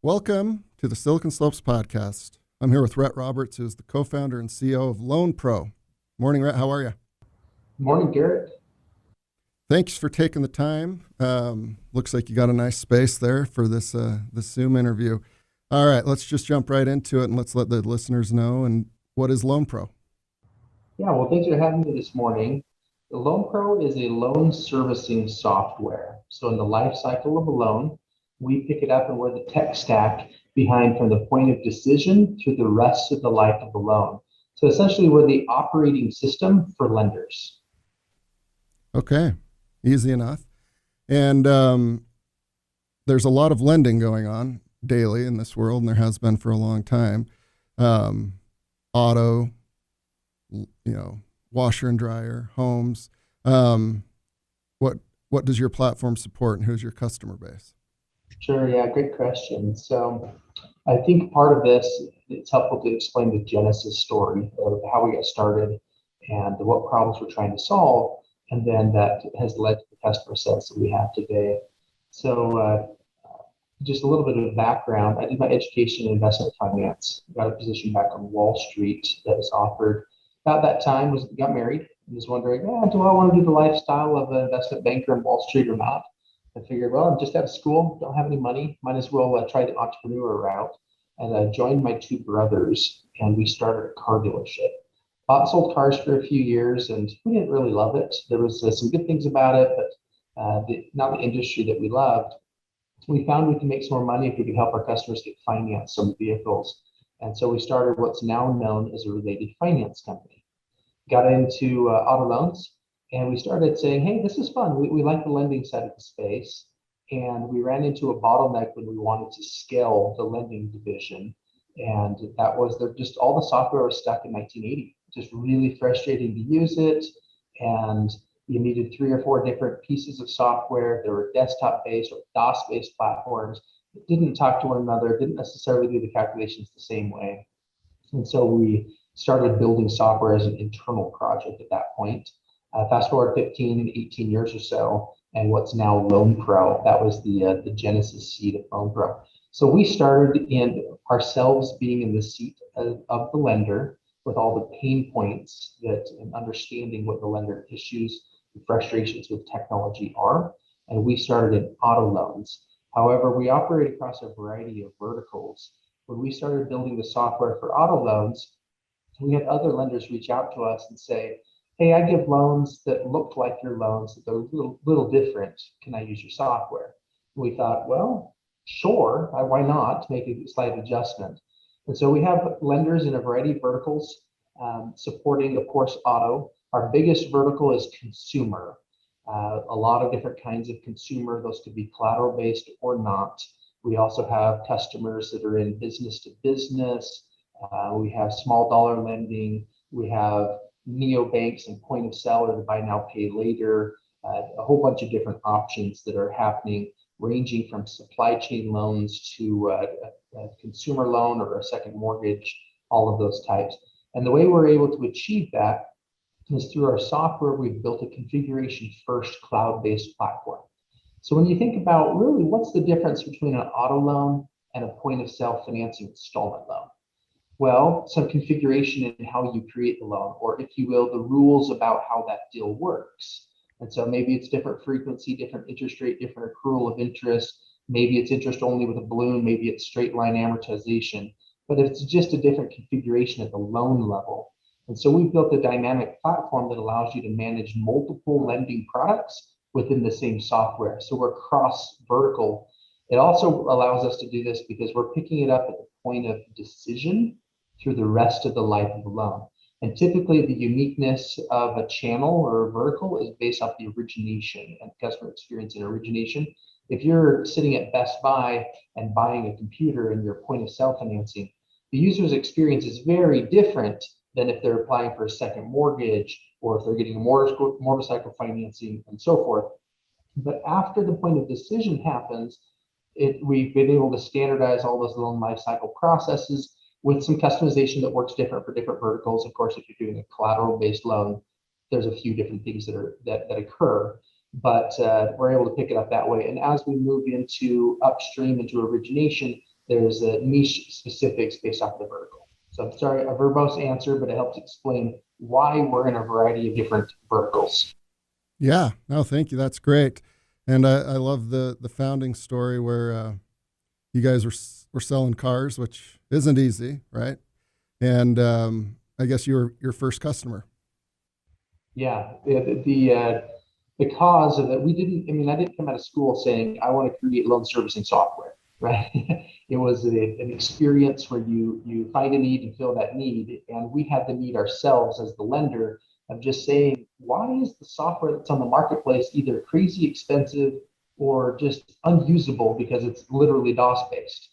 Welcome to the Silicon Slopes podcast. I'm here with Rhett Roberts, who's the co-founder and CEO of Loanpro. Morning, Rhett. How are you? Morning, Garrett. Thanks for taking the time. Looks like you got a nice space there for this Zoom interview. All right, let's just jump right into it and let's let the listeners know. And what is Loanpro? Yeah, well, thanks for having me this morning. The Loanpro is a loan servicing software. So in the life cycle of a loan, we pick it up and we're the tech stack behind from the point of decision through the rest of the life of the loan. So essentially, we're the operating system for lenders. Okay, easy enough. And there's a lot of lending going on daily in this world, and there has been for a long time. Auto, washer and dryer, homes. What does your platform support, and who's your customer base? Sure, yeah, great question. So I think part of this, it's helpful to explain the genesis story of how we got started and what problems we're trying to solve, and then that has led to the customer sets that we have today. So just a little bit of background. I did my education in investment finance, got a position back on Wall Street that was offered. About that time, got married, and was wondering, do I want to do the lifestyle of an investment banker in Wall Street or not? I figured, well, I'm just out of school, don't have any money, might as well try the entrepreneur route. And I joined my two brothers, and we started a car dealership. Bought and sold cars for a few years, and we didn't really love it. There was some good things about it, but not the industry that we loved. We found we could make some more money if we could help our customers get financed some vehicles. And so we started what's now known as a related finance company. Got into auto loans, and we started saying, hey, this is fun. We like the lending side of the space. And we ran into a bottleneck when we wanted to scale the lending division. And that was just all the software was stuck in 1980. Just really frustrating to use it. And you needed 3 or 4 different pieces of software. There were desktop-based or DOS-based platforms that didn't talk to one another, didn't necessarily do the calculations the same way. And so we started building software as an internal project at that point. Fast forward 15, 18 years or so, and what's now Loanpro. That was the genesis seed of Loanpro. So we started in ourselves being in the seat of the lender with all the pain points that and understanding what the lender issues and frustrations with technology are. And we started in auto loans. However, we operate across a variety of verticals. When we started building the software for auto loans, we had other lenders reach out to us and say, hey, I give loans that look like your loans, that they're a little different. Can I use your software? We thought, well, sure, why not make a slight adjustment? And so we have lenders in a variety of verticals supporting, of course, auto. Our biggest vertical is consumer. A lot of different kinds of consumer. Those could be collateral-based or not. We also have customers that are in business to business. We have small dollar lending. We have neobanks and point of sale or the buy now, pay later, a whole bunch of different options that are happening, ranging from supply chain loans to a consumer loan or a second mortgage, all of those types. And the way we're able to achieve that is through our software. We've built a configuration first cloud-based platform. So when you think about really what's the difference between an auto loan and a point of sale financing installment loan? Well, some configuration in how you create the loan, or if you will, the rules about how that deal works. And so maybe it's different frequency, different interest rate, different accrual of interest. Maybe it's interest only with a balloon, maybe it's straight line amortization, but it's just a different configuration at the loan level. And so we've built a dynamic platform that allows you to manage multiple lending products within the same software. So we're cross vertical. It also allows us to do this because we're picking it up at the point of decision through the rest of the life of the loan. And typically the uniqueness of a channel or a vertical is based off the origination and customer experience in origination. If you're sitting at Best Buy and buying a computer in your point of sale financing, the user's experience is very different than if they're applying for a second mortgage or if they're getting a motorcycle financing and so forth. But after the point of decision happens, we've been able to standardize all those loan lifecycle processes with some customization that works different for different verticals. Of course, if you're doing a collateral-based loan, there's a few different things that occur, but we're able to pick it up that way. And as we move into upstream into origination, there's niche specifics based off the vertical. So I'm sorry, a verbose answer, but it helps explain why we're in a variety of different verticals. Yeah, no, thank you. That's great. And I love the founding story where you guys were selling cars, which isn't easy, right? And I guess you were your first customer. Yeah, the cause of that, we didn't, I mean, I didn't come out of school saying I want to create loan servicing software, right? It was an experience where you find a need and fill that need, and we had the need ourselves as the lender of just saying, why is the software that's on the marketplace either crazy expensive or just unusable because it's literally DOS based,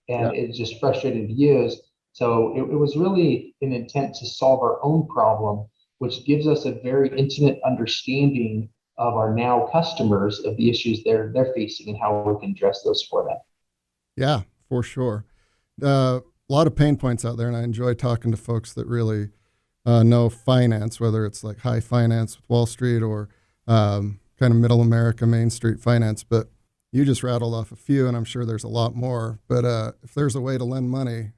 Yeah. and it's just frustrating to use. So it was really an intent to solve our own problem, which gives us a very intimate understanding of our now customers, of the issues they're facing and how we can address those for them. Yeah, for sure. A lot of pain points out there, and I enjoy talking to folks that really know finance, whether it's like high finance with Wall Street or kind of middle America, Main Street finance. But you just rattled off a few, and I'm sure there's a lot more. But if there's a way to lend money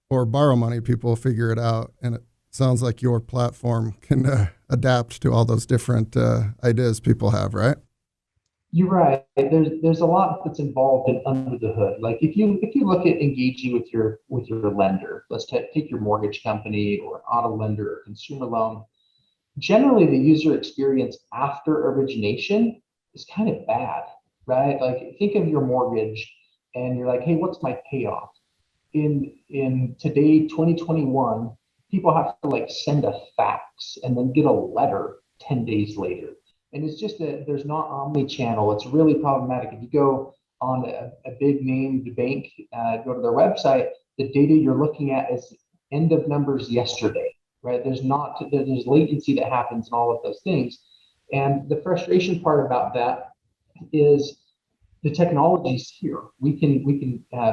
or borrow money, people will figure it out. And it sounds like your platform can adapt to all those different ideas people have, right? You're right. There's a lot that's involved in under the hood. Like if you look at engaging with your lender, let's take your mortgage company or auto lender or consumer loan. Generally, the user experience after origination is kind of bad, right? Like think of your mortgage, and you're like, hey, what's my payoff? In today 2021, people have to like send a fax and then get a letter 10 days later, and it's just that there's not omni-channel. It's really problematic. If you go on a big named bank, go to their website, the data you're looking at is end of numbers yesterday, right? There's latency that happens in all of those things, and the frustration part about that is the technology's here. We can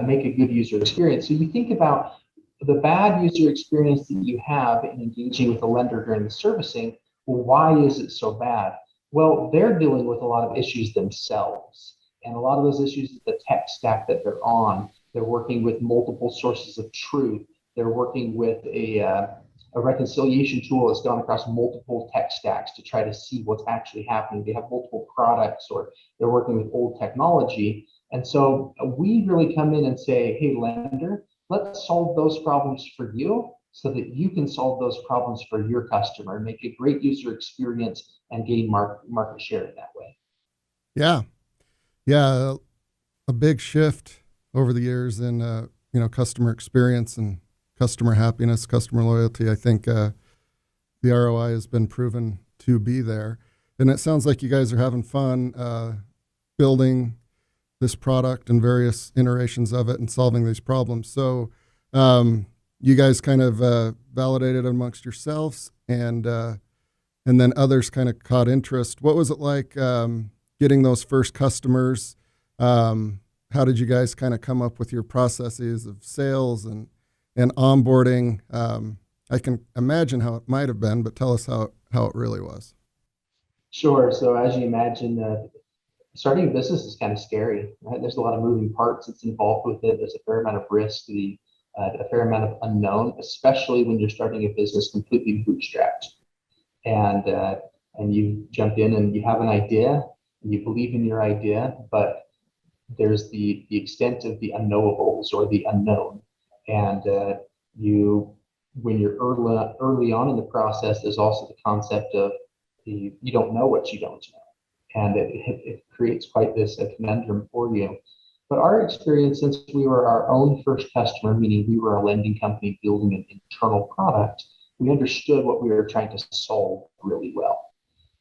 make a good user experience. So you think about the bad user experience that you have in engaging with a lender during the servicing. Well, why is it so bad? Well, they're dealing with a lot of issues themselves, and a lot of those issues is the tech stack that they're on. They're working with multiple sources of truth. They're working with a reconciliation tool that's gone across multiple tech stacks to try to see what's actually happening. They have multiple products, or they're working with old technology. And so we really come in and say, hey, lender, let's solve those problems for you so that you can solve those problems for your customer and make a great user experience and gain market share in that way. Yeah. Yeah. A big shift over the years in, customer experience and customer happiness, customer loyalty. I think the ROI has been proven to be there. And it sounds like you guys are having fun building this product and various iterations of it and solving these problems. So you guys kind of validated amongst yourselves, and then others kind of caught interest. What was it like getting those first customers? How did you guys kind of come up with your processes of sales and onboarding? I can imagine how it might have been, but tell us how it really was. Sure. So as you imagine, starting a business is kind of scary, right? There's a lot of moving parts that's involved with it. There's a fair amount of risk, a fair amount of unknown, especially when you're starting a business completely bootstrapped. And you jump in and you have an idea and you believe in your idea, but there's the extent of the unknowables or the unknown. And when you're early on in the process, there's also the concept of you don't know what you don't know, and it creates quite this a conundrum for you. But our experience, since we were our own first customer, meaning we were a lending company building an internal product, we understood what we were trying to solve really well.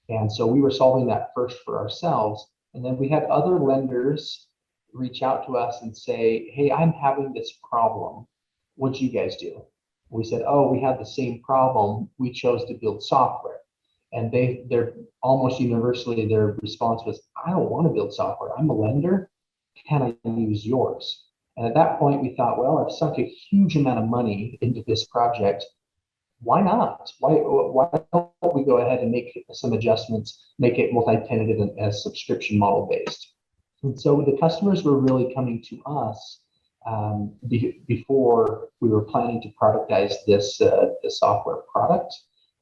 And so we were solving that first for ourselves. And then we had other lenders reach out to us and say, hey, I'm having this problem. What'd you guys do? We said, oh, we had the same problem. We chose to build software. And they're almost universally, their response was, I don't want to build software. I'm a lender. Can I use yours? And at that point, we thought, well, I've sunk a huge amount of money into this project. Why not? Why don't we go ahead and make some adjustments, make it multi-tenanted and as subscription model based? And so the customers were really coming to us before we were planning to productize this software product.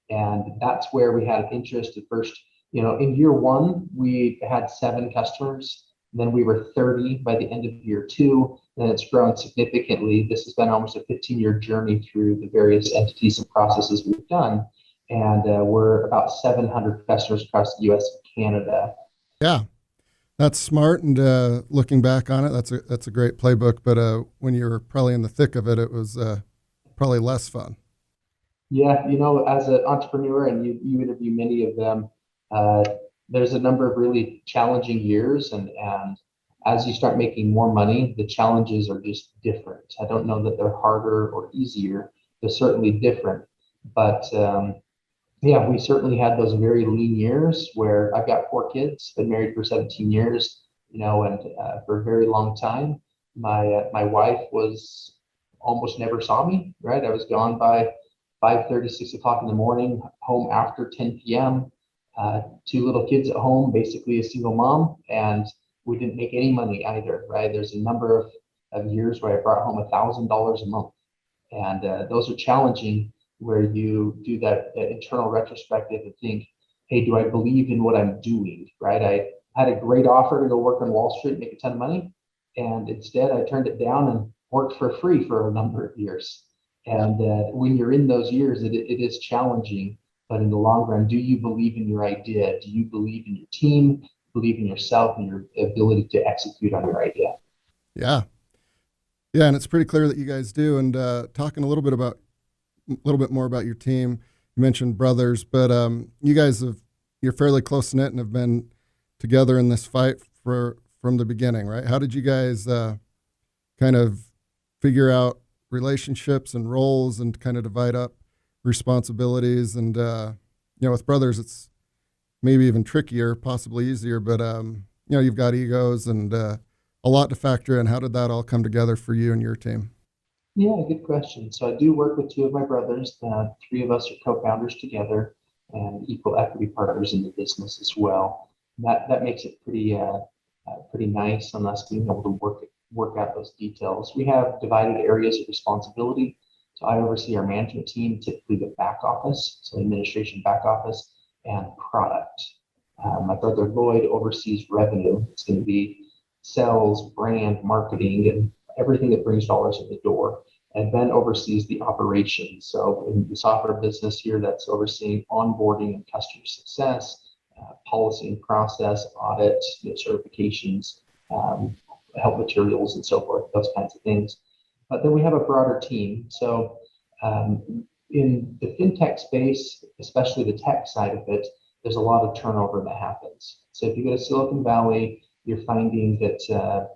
And that's where we had interest at first. In year one, we had 7 customers. Then we were 30 by the end of year 2. And it's grown significantly. This has been almost a 15-year journey through the various entities and processes we've done. And we're about 700 customers across the US and Canada. Yeah, that's smart. And looking back on it, that's a great playbook. But when you were probably in the thick of it, it was probably less fun. Yeah, as an entrepreneur, and you interview many of them, there's a number of really challenging years, and as you start making more money, the challenges are just different. I don't know that they're harder or easier. They're certainly different. But yeah, we certainly had those very lean years where I've got 4 kids, been married for 17 years, and for a very long time. My wife was almost never saw me, right? I was gone by 5:30, 6 o'clock in the morning, home after 10 p.m. 2 little kids at home, basically a single mom, and we didn't make any money either, right? There's a number of years where I brought home $1,000 a month, and those are challenging, where you do that internal retrospective and think, hey, do I believe in what I'm doing, right? I had a great offer to go work on Wall Street, make a ton of money, and instead I turned it down and worked for free for a number of years. And when you're in those years, it is challenging. But in the long run, do you believe in your idea? Do you believe in your team, believe in yourself and your ability to execute on your idea? Yeah. Yeah, and it's pretty clear that you guys do. And talking a little bit more about your team, you mentioned brothers, but you're fairly close knit and have been together in this fight from the beginning, right? How did you guys kind of figure out relationships and roles and kind of divide up responsibilities? And with brothers, it's maybe even trickier, possibly easier, but you've got egos and a lot to factor in. How did that all come together for you and your team? Yeah, good question. So I do work with 2 of my brothers. 3 of us are co-founders together and equal equity partners in the business as well. That makes it pretty nice on us being able to work out those details. We have divided areas of responsibility. So I oversee our management team, typically the back office, so administration back office, and product. My brother Lloyd oversees revenue. It's going to be sales, brand, marketing, and everything that brings dollars in the door. And Ben oversees the operations. So in the software business here, that's overseeing onboarding and customer success, policy and process, audit, certifications, help materials, and so forth, those kinds of things. But then we have a broader team. So in the fintech space, especially the tech side of it, there's a lot of turnover that happens. So if you go to Silicon Valley, you're finding that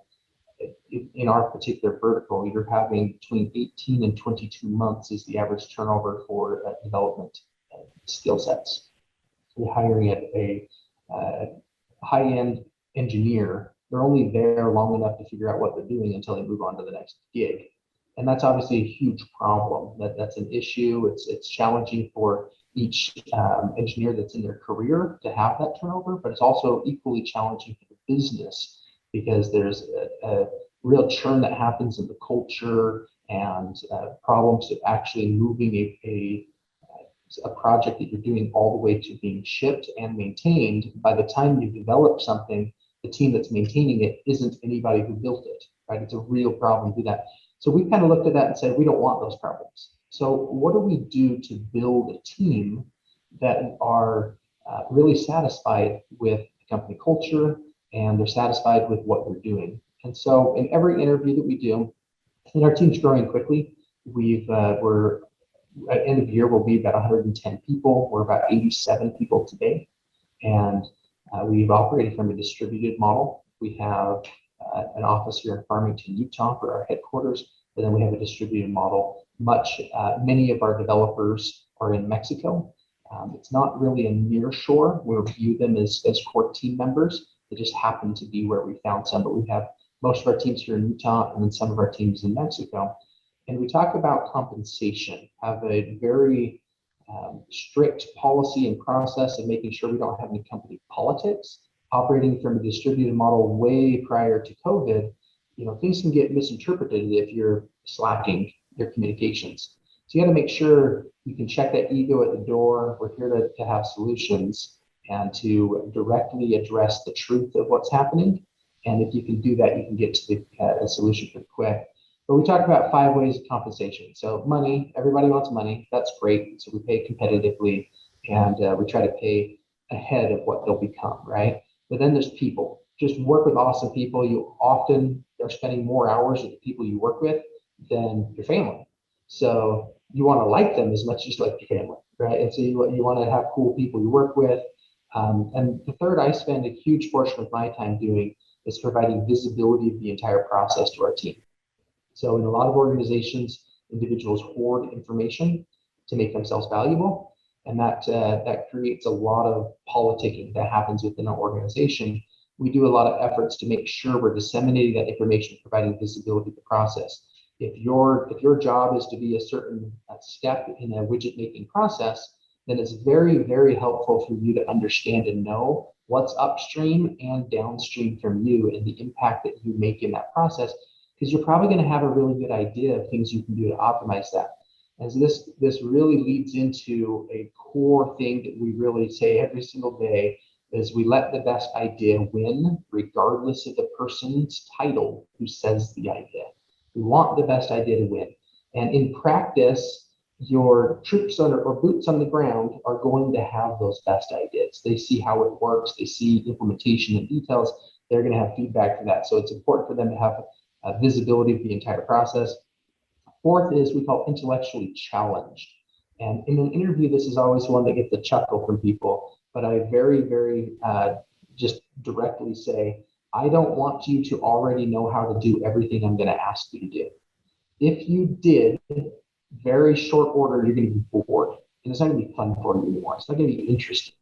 in our particular vertical, you're having between 18 and 22 months is the average turnover for development skill sets. You're hiring a high-end engineer. They're only there long enough to figure out what they're doing until they move on to the next gig. And that's obviously a huge problem. That's an issue. It's challenging for each engineer that's in their career to have that turnover, but it's also equally challenging for the business because there's a real churn that happens in the culture and problems of actually moving a project that you're doing all the way to being shipped and maintained. By the time you develop something, the team that's maintaining it isn't anybody who built it, right? It's a real problem to do that. So we kind of looked at that and said, we don't want those problems. So what do we do to build a team that are really satisfied with the company culture and they're satisfied with what we're doing? And so in every interview that we do, and our team's growing quickly, we're at the end of the year, we'll be about 110 people. We're about 87 people today. And we've operated from a distributed model. We have an office here in Farmington, Utah for our headquarters, and then we have a distributed model. Many of our developers are in Mexico. It's not really a near shore. We view them as core team members. They just happen to be where we found some, but we have most of our teams here in Utah and then some of our teams in Mexico. And we talk about compensation, have a very strict policy and process of making sure we don't have any company politics. Operating from a distributed model way prior to COVID, things can get misinterpreted if you're slacking your communications. So you got to make sure you can check that ego at the door. We're here to have solutions and to directly address the truth of what's happening. And if you can do that, you can get to the solution pretty quick. But we talked about 5 ways of compensation. So money, everybody wants money. That's great. So we pay competitively, and we try to pay ahead of what they'll become, right? But then there's people. Just work with awesome people. You often are spending more hours with the people you work with than your family. So you want to like them as much as you like your family, right? And so you want to have cool people you work with. And the third, I spend a huge portion of my time doing is providing visibility of the entire process to our team. So in a lot of organizations, individuals hoard information to make themselves valuable, and that creates a lot of politicking that happens within our organization. We do a lot of efforts to make sure we're disseminating that information, providing visibility of the process. If your job is to be a certain step in a widget making process, then it's very, very helpful for you to understand and know what's upstream and downstream from you and the impact that you make in that process, because you're probably going to have a really good idea of things you can do to optimize that. And so this really leads into a core thing that we really say every single day is we let the best idea win, regardless of the person's title who says the idea. We want the best idea to win. And in practice, your troops or boots on the ground are going to have those best ideas. They see how it works. They see implementation and details. They're going to have feedback for that. So it's important for them to have visibility of the entire process. Fourth is we call intellectually challenged. And in an interview, this is always one that gets a chuckle from people, but I very, very just directly say, I don't want you to already know how to do everything I'm going to ask you to do. If you did, very short order, you're going to be bored. And it's not going to be fun for you anymore. It's not going to be interesting.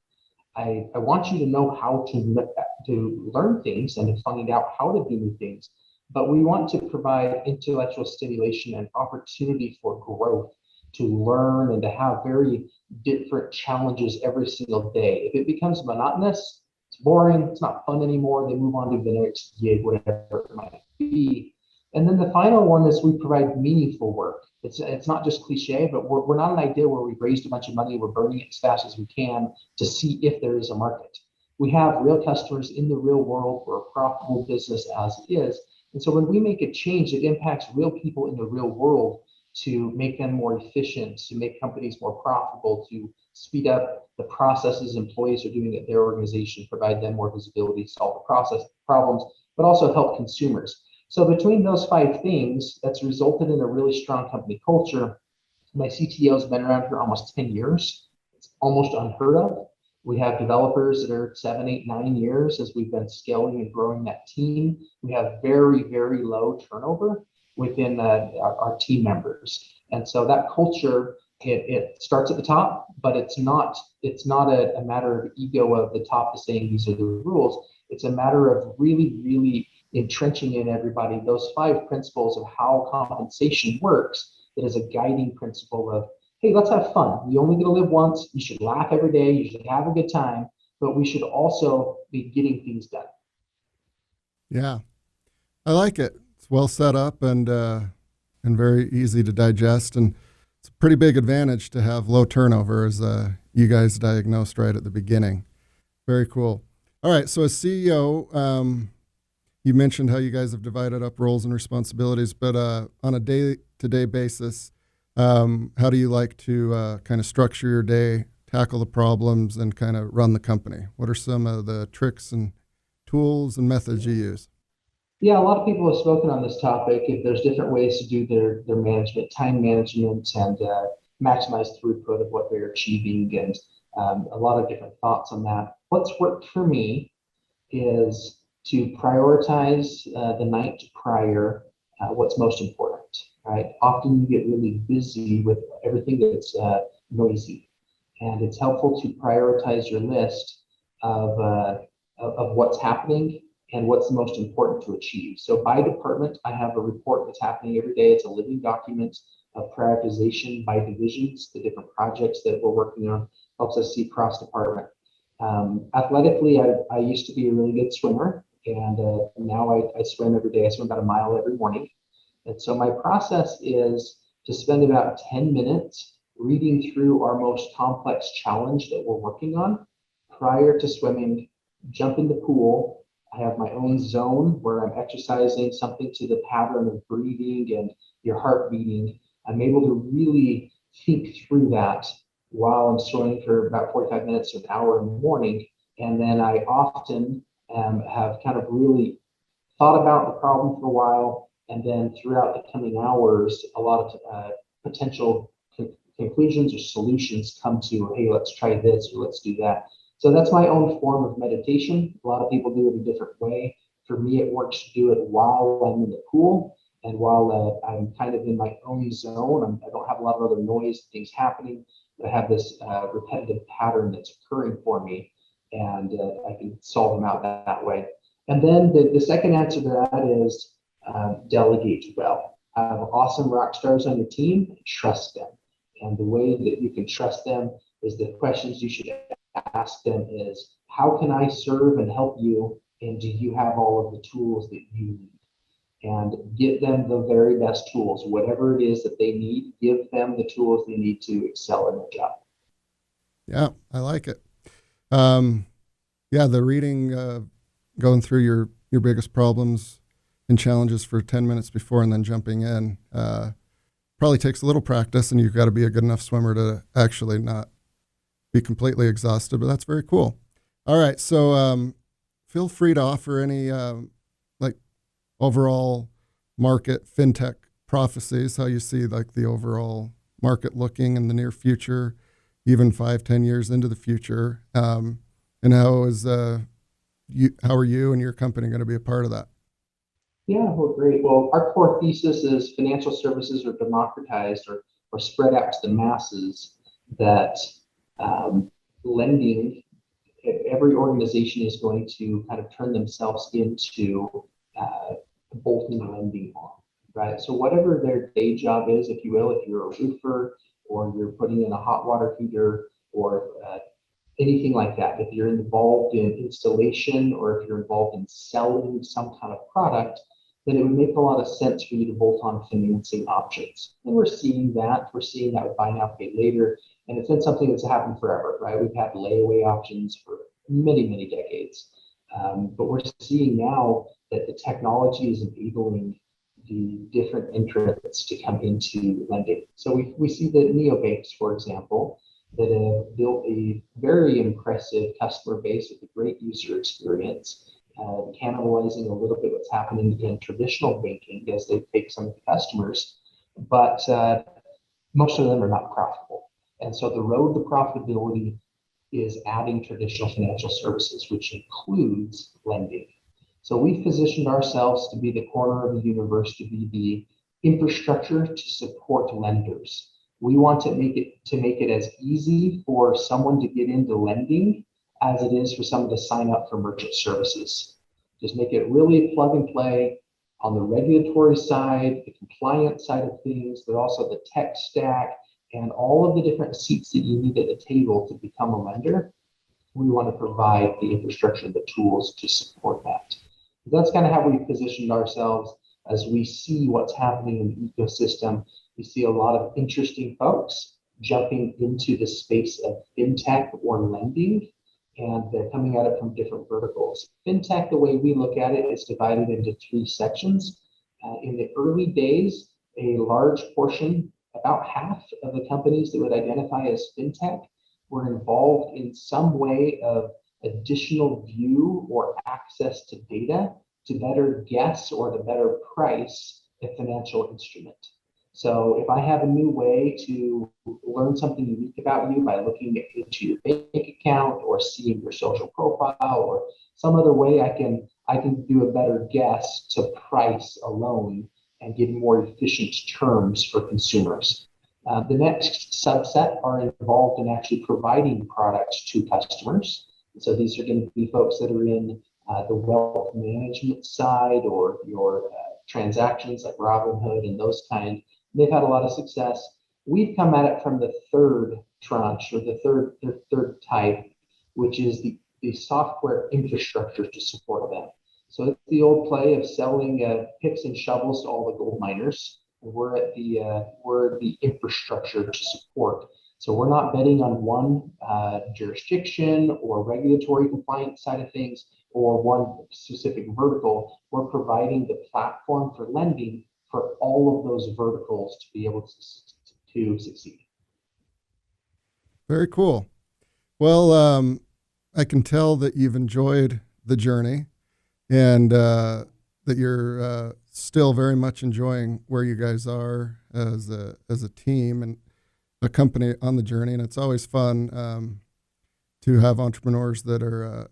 I want you to know how to learn things and to find out how to do new things. But we want to provide intellectual stimulation and opportunity for growth, to learn and to have very different challenges every single day. If it becomes monotonous, it's boring, it's not fun anymore, they move on to the next gig, whatever it might be. And then the final one is we provide meaningful work. It's not just cliche, but we're not an idea where we've raised a bunch of money, we're burning it as fast as we can to see if there is a market. We have real customers in the real world. We're a profitable business as it is. And so when we make a change, it impacts real people in the real world to make them more efficient, to make companies more profitable, to speed up the processes employees are doing at their organization, provide them more visibility, solve the process problems, but also help consumers. So between those 5 things, that's resulted in a really strong company culture. My CTO has been around for almost 10 years. It's almost unheard of. We have developers that are 7, 8, 9 years as we've been scaling and growing that team. We have very, very low turnover within our team members. And so that culture, it starts at the top, but it's not a matter of ego of the top is saying these are the rules. It's a matter of really, really entrenching in everybody those 5 principles of how compensation works. That is a guiding principle of, hey, let's have fun. You only get to live once. You should laugh every day. You should have a good time, but we should also be getting things done. Yeah, I like it. It's well set up and very easy to digest, and it's a pretty big advantage to have low turnover, as you guys diagnosed right at the beginning. Very cool. All right, so as CEO, you mentioned how you guys have divided up roles and responsibilities, but on a day-to-day basis, how do you like to kind of structure your day, tackle the problems, and kind of run the company? What are some of the tricks and tools and methods you use? Yeah, a lot of people have spoken on this topic. If there's different ways to do their management, time management, and maximize throughput of what they're achieving, and a lot of different thoughts on that. What's worked for me is to prioritize the night prior what's most important, right? Often you get really busy with everything that's noisy, and it's helpful to prioritize your list of what's happening and what's the most important to achieve. So by department, I have a report that's happening every day. It's a living document of prioritization by divisions, the different projects that we're working on, helps us see cross department. Athletically, I used to be a really good swimmer, And now I swim every day. I swim about a mile every morning. And so my process is to spend about 10 minutes reading through our most complex challenge that we're working on prior to swimming, jump in the pool. I have my own zone where I'm exercising something to the pattern of breathing and your heart beating. I'm able to really think through that while I'm swimming for about 45 minutes to an hour in the morning. And then I often have kind of really thought about the problem for a while. And then throughout the coming hours, a lot of potential conclusions or solutions come to, hey, let's try this or let's do that. So that's my own form of meditation. A lot of people do it a different way. For me, it works to do it while I'm in the pool and while I'm kind of in my own zone. I don't have a lot of other noise, things happening. But I have this repetitive pattern that's occurring for me, and I can solve them out that way. And then the second answer to that is delegate well. Have awesome rock stars on your team, trust them. And the way that you can trust them is the questions you should ask them is, how can I serve and help you? And do you have all of the tools that you need? And get them the very best tools. Whatever it is that they need, give them the tools they need to excel in their job. Yeah, I like it. Yeah, the reading, going through your biggest problems and challenges for 10 minutes before and then jumping in probably takes a little practice, and you've got to be a good enough swimmer to actually not be completely exhausted, but that's very cool. All right, so feel free to offer any like overall market fintech prophecies, how you see like the overall market looking in the near future, even 5-10 years into the future, and how are you and your company going to be a part of that? Yeah, well, great. Well, our core thesis is financial services are democratized or spread out to the masses, that lending, every organization is going to kind of turn themselves into bolting lending on, right? So whatever their day job is, if you will, if you're a roofer or you're putting in a hot water heater or anything like that, if you're involved in installation or if you're involved in selling some kind of product, then it would make a lot of sense for you to bolt on financing options. And we're seeing that. We're seeing that with buy now, pay later. And it's been something that's happened forever, right? We've had layaway options for many, many decades. But we're seeing now that the technology is enabling the different entrants to come into lending. So we see the neobanks, for example, that have built a very impressive customer base with a great user experience, cannibalizing a little bit what's happening in traditional banking as they take some of the customers, but most of them are not profitable. And so the road to profitability is adding traditional financial services, which includes lending. So we've positioned ourselves to be the corner of the universe, to be the infrastructure to support lenders. We want to make it as easy for someone to get into lending as it is for someone to sign up for merchant services. Just make it really plug and play on the regulatory side, the compliance side of things, but also the tech stack and all of the different seats that you need at the table to become a lender. We want to provide the infrastructure, the tools to support that. That's kind of how we positioned ourselves as we see what's happening in the ecosystem. We see a lot of interesting folks jumping into the space of fintech or lending, and they're coming at it from different verticals. Fintech, the way we look at it, is divided into three sections. In the early days, a large portion, about half of the companies that would identify as fintech were involved in some way of additional view or access to data to better guess or to better price a financial instrument. So if I have a new way to learn something unique about you by looking into your bank account or seeing your social profile or some other way, I can do a better guess to price a loan and get more efficient terms for consumers. The next subset are involved in actually providing products to customers. So these are going to be folks that are in the wealth management side or your transactions like Robinhood and those kind. They've had a lot of success. We've come at it from the third tranche or the third type, which is the software infrastructure to support them. So it's the old play of selling picks and shovels to all the gold miners. We're the infrastructure to support. So we're not betting on one jurisdiction or regulatory compliance side of things or one specific vertical. We're providing the platform for lending for all of those verticals to be able to succeed. Very cool. Well, I can tell that you've enjoyed the journey and that you're still very much enjoying where you guys are as a team and a company on the journey. And it's always fun to have entrepreneurs that are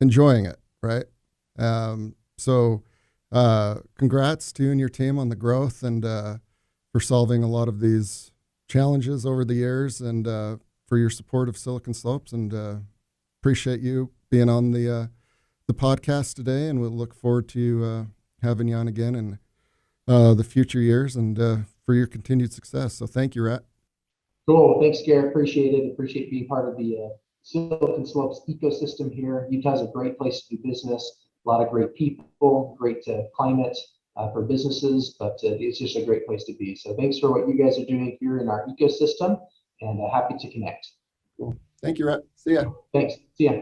enjoying it, right? So congrats to you and your team on the growth and for solving a lot of these challenges over the years and for your support of Silicon Slopes, and appreciate you being on the podcast today, and we'll look forward to having you on again in the future years and for your continued success. So thank you, Rhett. Cool. Thanks, Garrett. Appreciate it. Appreciate being part of the Silicon Slopes ecosystem here. Utah's a great place to do business. A lot of great people, great climate for businesses, but it's just a great place to be. So thanks for what you guys are doing here in our ecosystem, and happy to connect. Cool. Thank you, Rhett. See ya. Thanks. See ya.